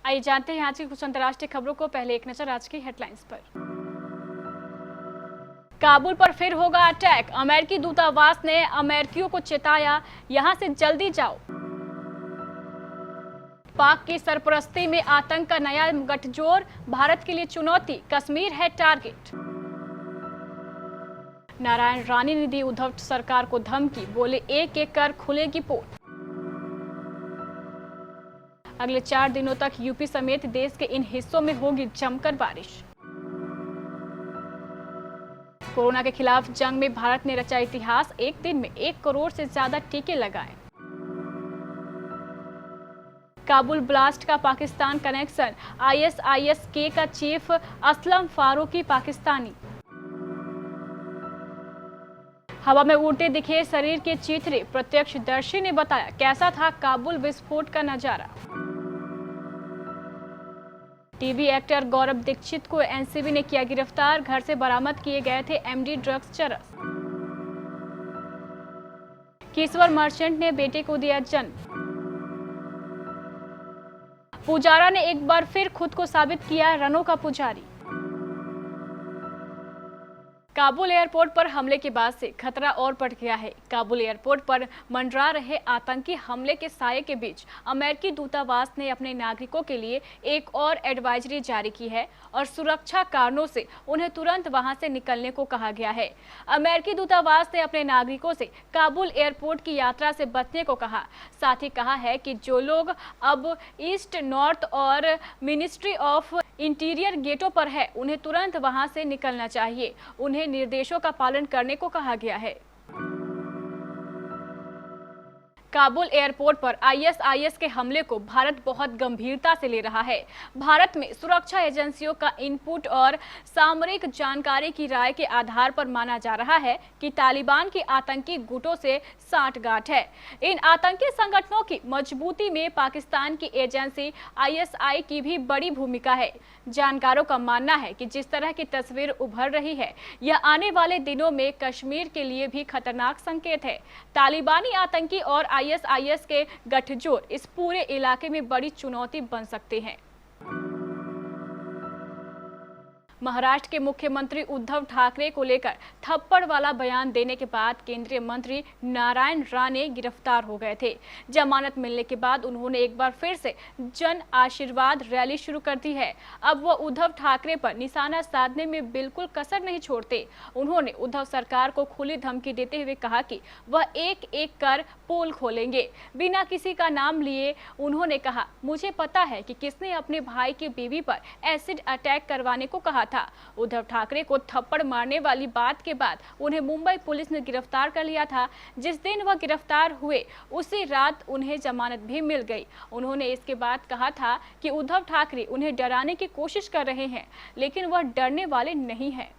आइए जानते हैं आज की कुछ अंतर्राष्ट्रीय खबरों को। पहले एक नजर आज की हेडलाइंस पर। काबुल पर फिर होगा अटैक, अमेरिकी दूतावास ने अमेरिकियों को चेताया, यहां से जल्दी जाओ। पाक की सरपरस्ती में आतंक का नया गठजोड़, भारत के लिए चुनौती, कश्मीर है टारगेट। नारायण राणे ने दी उद्धव सरकार को धमकी, बोले एक एक कर खुलेगी पोल। अगले 4 दिनों तक यूपी समेत देश के इन हिस्सों में होगी जमकर बारिश। कोरोना के खिलाफ जंग में भारत ने रचा इतिहास, एक दिन में 1 करोड़ से ज्यादा टीके लगाए। काबुल ब्लास्ट का पाकिस्तान कनेक्शन, ISIS-K का चीफ असलम फारूकी पाकिस्तानी। हवा में उड़ते दिखे शरीर के चित्रे, प्रत्यक्षदर्शी ने बताया कैसा था काबुल विस्फोट का नजारा। टीवी एक्टर गौरव दीक्षित को एनसीबी ने किया गिरफ्तार, घर से बरामद किए गए थे MD ड्रग्स चरस। किशोर मर्चेंट ने बेटे को दिया जन्म। पुजारा ने एक बार फिर खुद को साबित किया रनों का पुजारी। काबुल एयरपोर्ट पर हमले के बाद से खतरा और बढ़ गया है। काबुल एयरपोर्ट पर मंडरा रहे आतंकी हमले के साये के बीच अमेरिकी दूतावास ने अपने नागरिकों के लिए एक और एडवाइजरी जारी की है और सुरक्षा कारणों से उन्हें तुरंत वहां से निकलने को कहा गया है। अमेरिकी दूतावास ने अपने नागरिकों से काबुल एयरपोर्ट की यात्रा से बचने को कहा। साथ ही कहा है कि जो लोग अब ईस्ट, नॉर्थ और मिनिस्ट्री ऑफ इंटीरियर गेटों पर है, उन्हें तुरंत वहां से निकलना चाहिए। उन्हें निर्देशों का पालन करने को कहा गया है। काबुल एयरपोर्ट पर ISIS के हमले को भारत बहुत गंभीरता से ले रहा है। भारत में सुरक्षा एजेंसियों का इनपुट और सामरिक जानकारी की राय के आधार पर माना जा रहा है कि तालिबान की आतंकी गुटों से सांठगांठ है। इन आतंकी संगठनों की मजबूती में पाकिस्तान की एजेंसी ISI की भी बड़ी भूमिका है। जानकारों का मानना है कि जिस तरह की तस्वीर उभर रही है, यह आने वाले दिनों में कश्मीर के लिए भी खतरनाक संकेत है। तालिबानी आतंकी और ISIS के गठजोड़ इस पूरे इलाके में बड़ी चुनौती बन सकते हैं। महाराष्ट्र के मुख्यमंत्री उद्धव ठाकरे को लेकर थप्पड़ वाला बयान देने के बाद केंद्रीय मंत्री नारायण राणे गिरफ्तार हो गए थे। जमानत मिलने के बाद उन्होंने एक बार फिर से जन आशीर्वाद रैली शुरू कर दी है। अब वह उद्धव ठाकरे पर निशाना साधने में बिल्कुल कसर नहीं छोड़ते। उन्होंने उद्धव सरकार को खुली धमकी देते हुए कहा कि वह एक एक कर पोल खोलेंगे। बिना किसी का नाम लिए उन्होंने कहा, मुझे पता है कि किसने अपने भाई की बीवी पर एसिड अटैक करवाने को कहा था। उद्धव ठाकरे को थप्पड़ मारने वाली बात के बाद उन्हें मुंबई पुलिस ने गिरफ्तार कर लिया था। जिस दिन वह गिरफ्तार हुए उसी रात उन्हें जमानत भी मिल गई। उन्होंने इसके बाद कहा था कि उद्धव ठाकरे उन्हें डराने की कोशिश कर रहे हैं, लेकिन वह डरने वाले नहीं हैं।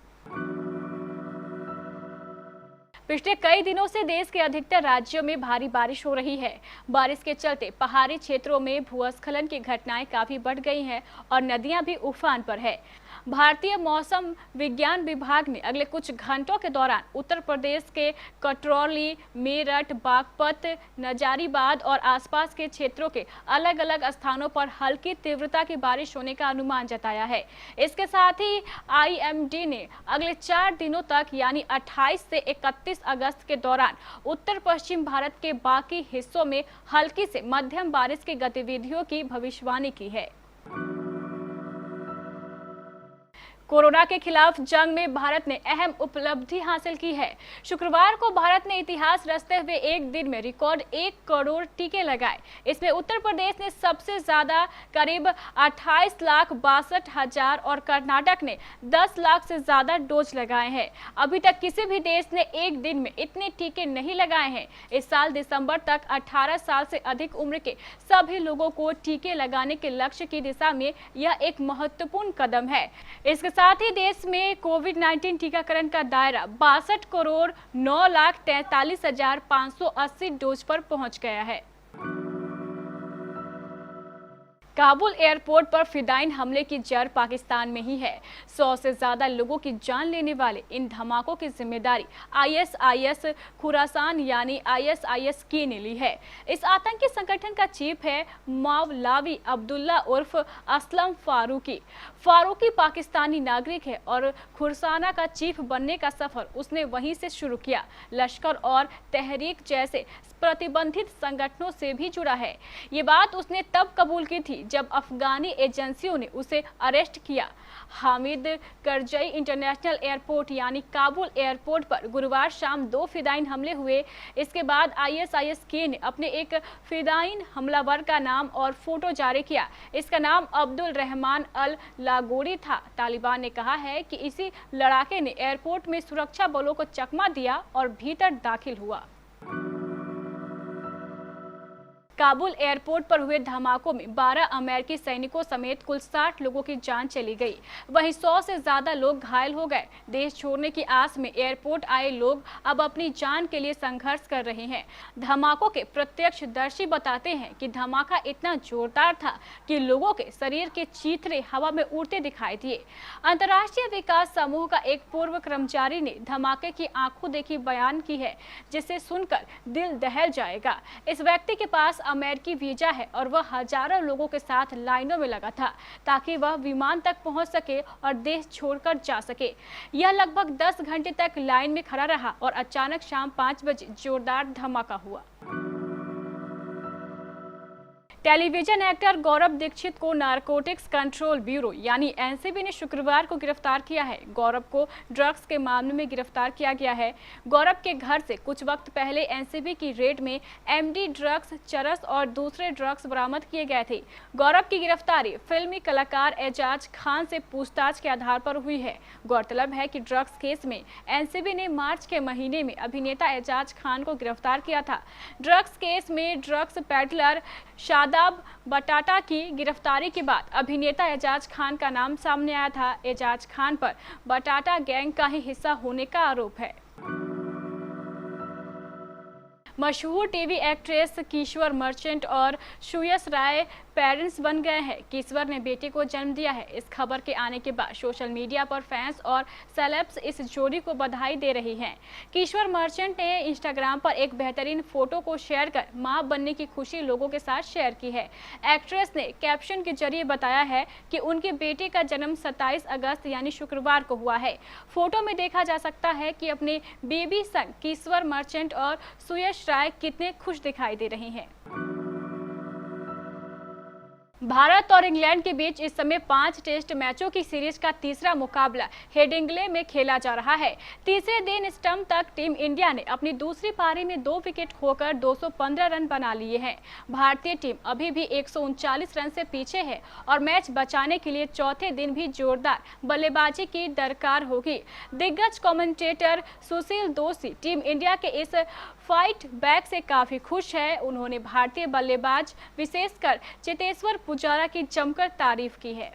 पिछले कई दिनों से देश के अधिकतर राज्यों में भारी बारिश हो रही है। बारिश के चलते पहाड़ी क्षेत्रों में भूस्खलन की घटनाएं काफी बढ़ गई हैं और नदियां भी उफान पर है। भारतीय मौसम विज्ञान विभाग ने अगले कुछ घंटों के दौरान उत्तर प्रदेश के कटरौली, मेरठ, बागपत, नजारीबाद और आसपास के क्षेत्रों के अलग अलग स्थानों पर हल्की तीव्रता की बारिश होने का अनुमान जताया है। इसके साथ ही IMD ने अगले 4 दिनों तक यानी 28 से 31 अगस्त के दौरान उत्तर पश्चिम भारत के बाकी हिस्सों में हल्की से मध्यम बारिश की गतिविधियों की भविष्यवाणी की है। कोरोना के खिलाफ जंग में भारत ने अहम उपलब्धि हासिल की है। शुक्रवार को भारत ने इतिहास रचते हुए एक दिन में रिकॉर्ड 1 करोड़ टीके लगाए। इसमें उत्तर प्रदेश ने सबसे ज्यादा करीब 28,62,000 और कर्नाटक ने 10 लाख से ज्यादा डोज लगाए हैं। अभी तक किसी भी देश ने एक दिन में इतने टीके नहीं लगाए हैं। इस साल दिसंबर तक 18 साल से अधिक उम्र के सभी लोगों को टीके लगाने के लक्ष्य की दिशा में यह एक महत्वपूर्ण कदम है। इसके साथ ही देश में कोविड-19 टीकाकरण का दायरा 62,09,43,580 डोज पर पहुंच गया है। काबुल एयरपोर्ट पर फिदाइन हमले की जड़ पाकिस्तान में ही है। 100 से ज्यादा लोगों की जान लेने वाले इन धमाकों की जिम्मेदारी आईएसआईएस खुरासान यानी आईएसआईएस की ने ली है। इस आतंकी संगठन का चीफ है मौलवी अब्दुल्ला उर्फ असलम फारूकी पाकिस्तानी नागरिक है और खुरासाना का चीफ बनने का सफर उसने वहीं से शुरू किया। लश्कर और तहरीक जैसे प्रतिबंधित संगठनों से भी जुड़ा है। ये बात उसने तब कबूल की थी जब अफगानी एजेंसियों ने उसे अरेस्ट किया। हामिद करजई इंटरनेशनल एयरपोर्ट यानी काबुल एयरपोर्ट पर गुरुवार शाम 2 फिदाइन हमले हुए। इसके बाद आईएसआईएस के ने अपने एक फिदाइन हमलावर का नाम और फोटो जारी किया। इसका नाम अब्दुल रहमान अल लागोरी था। तालिबान ने कहा है कि इसी लड़ाके ने एयरपोर्ट में सुरक्षा बलों को चकमा दिया और भीतर दाखिल हुआ। काबुल एयरपोर्ट पर हुए धमाकों में 12 अमेरिकी सैनिकों समेत कुल 60 लोगों की जान चली गई। वहीं 100 से ज्यादा लोग घायल हो गए। देश छोड़ने की आस में एयरपोर्ट आए लोग अब अपनी जान के लिए संघर्ष कर रहे हैं। धमाकों के प्रत्यक्षदर्शी बताते हैं कि धमाका इतना जोरदार था कि लोगों के शरीर के चीथड़े हवा में उड़ते दिखाई दिए। अंतर्राष्ट्रीय विकास समूह का एक पूर्व कर्मचारी ने धमाके की आंखों देखी बयान की है, जिसे सुनकर दिल दहल जाएगा। इस व्यक्ति के पास अमेरिकी वीजा है और वह हजारों लोगों के साथ लाइनों में लगा था ताकि वह विमान तक पहुंच सके और देश छोड़कर जा सके। यह लगभग 10 घंटे तक लाइन में खड़ा रहा और अचानक शाम 5 बजे जोरदार धमाका हुआ। टेलीविजन एक्टर गौरव दीक्षित को नारकोटिक्स कंट्रोल ब्यूरो यानी एनसीबी ने शुक्रवार को गिरफ्तार किया है। गौरव को ड्रग्स के मामले में गिरफ्तार किया गया है। गौरव के घर से कुछ वक्त पहले एनसीबी की रेड में एमडी ड्रग्स, चरस और दूसरे ड्रग्स बरामद किए गए थे। गौरव की गिरफ्तारी फिल्मी कलाकार एजाज खान से पूछताछ के आधार पर हुई है। गौरतलब है कि ड्रग्स केस में एनसीबी ने मार्च के महीने में अभिनेता एजाज खान को गिरफ्तार किया था। ड्रग्स केस में ड्रग्स पेडलर शादाब बटाटा की गिरफ्तारी के बाद अभिनेता एजाज खान का नाम सामने आया था। एजाज खान पर बटाटा गैंग का ही हिस्सा होने का आरोप है। मशहूर टीवी एक्ट्रेस किश्वर मर्चेंट और सुयश राय पेरेंट्स बन गए हैं। किश्वर ने बेटे को जन्म दिया है। इस खबर के आने के बाद सोशल मीडिया पर फैंस और सेलेब्स इस जोड़ी को बधाई दे रही हैं। किश्वर मर्चेंट ने इंस्टाग्राम पर एक बेहतरीन फोटो को शेयर कर मां बनने की खुशी लोगों के साथ शेयर की है। एक्ट्रेस ने कैप्शन के जरिए बताया है कि उनके बेटे का जन्म 27 अगस्त यानी शुक्रवार को हुआ है। फोटो में देखा जा सकता है कि अपने बेबी सन किश्वर मर्चेंट और सुयश राय कितने खुश दिखाई दे रहे हैं। भारत और इंग्लैंड के बीच इस समय 5 टेस्ट मैचों की सीरीज का तीसरा मुकाबला हेडिंग्ले में खेला जा रहा है। तीसरे दिन स्टंप तक टीम इंडिया ने अपनी दूसरी पारी में 2 विकेट खोकर 215 रन बना लिए हैं। भारतीय टीम अभी भी 139 रन से पीछे है और मैच बचाने के लिए चौथे दिन भी जोरदार बल्लेबाजी की दरकार होगी। दिग्गज कमेंटेटर सुशील दोषी टीम इंडिया के इस फाइट बैक से काफी खुश है। उन्होंने भारतीय बल्लेबाज विशेषकर चेतेश्वर पुजारा की जमकर तारीफ की है।